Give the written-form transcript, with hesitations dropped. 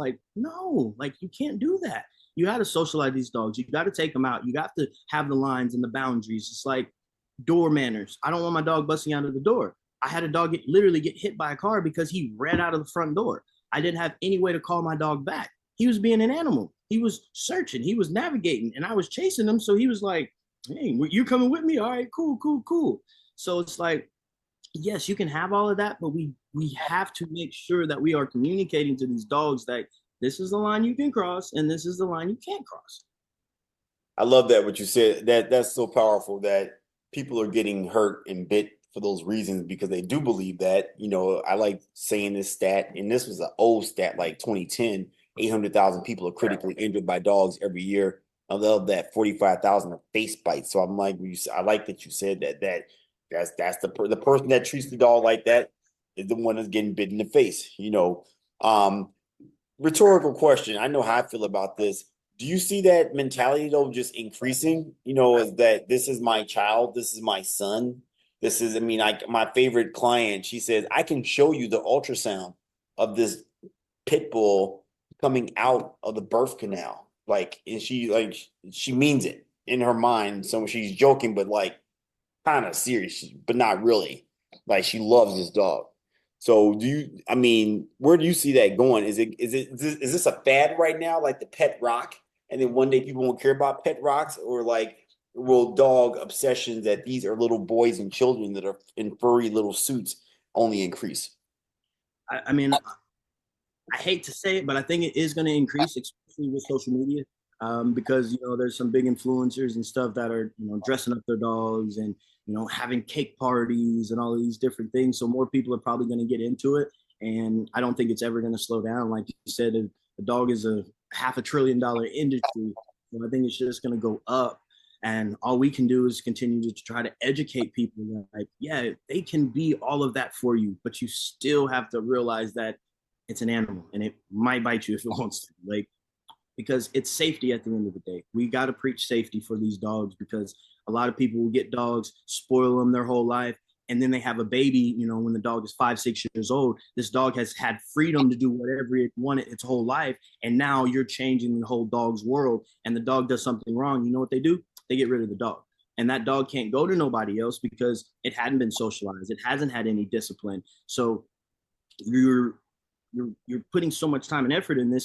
like, no, like you can't do that. You got to socialize these dogs. You got to take them out. You got to have the lines and the boundaries. It's like door manners. I don't want my dog busting out of the door. I had a dog literally get hit by a car because he ran out of the front door. I didn't have any way to call my dog back. He was being an animal. He was searching. He was navigating, and I was chasing him. So he was like, "Hey, you coming with me? All right, cool, cool, cool." So it's like, yes, you can have all of that, but we have to make sure that we are communicating to these dogs that this is the line you can cross and this is the line you can't cross. I love that what you said. That's so powerful that people are getting hurt and bit for those reasons because they do believe that. I like saying this stat, and this was an old stat, like 2010, 800,000 people are critically injured by dogs every year. I love that 45,000 are face bites. So I'm like, I like that you said that's the person that treats the dog like that is the one that's getting bit in the face. Rhetorical question. I know how I feel about this. Do you see that mentality though just increasing? Is that this is my child, this is my son. This is, I mean, like my favorite client, she says, I can show you the ultrasound of this pit bull coming out of the birth canal. And she means it in her mind. So she's joking, but like kind of serious, but not really. Like she loves this dog. So where do you see that going? Is this a fad right now, like the pet rock? And then one day people won't care about pet rocks, or like will dog obsessions that these are little boys and children that are in furry little suits only increase? I mean, I hate to say it, but I think it is going to increase, especially with social media, because there's some big influencers and stuff that are dressing up their dogs and having cake parties and all of these different things. So more people are probably going to get into it, and I don't think it's ever going to slow down. Like you said, a dog is a $500 billion industry, so I think it's just going to go up. And all we can do is continue to try to educate people that, like, yeah, they can be all of that for you, but you still have to realize that it's an animal and it might bite you if it wants to. Like, because it's safety at the end of the day. We got to preach safety for these dogs, because a lot of people will get dogs, spoil them their whole life, and then they have a baby, when the dog is 5, 6 years old. This dog has had freedom to do whatever it wanted its whole life, and now you're changing the whole dog's world, and the dog does something wrong. You know what they do? They get rid of the dog. And that dog can't go to nobody else because it hadn't been socialized. It hasn't had any discipline. So you're putting so much time and effort in this.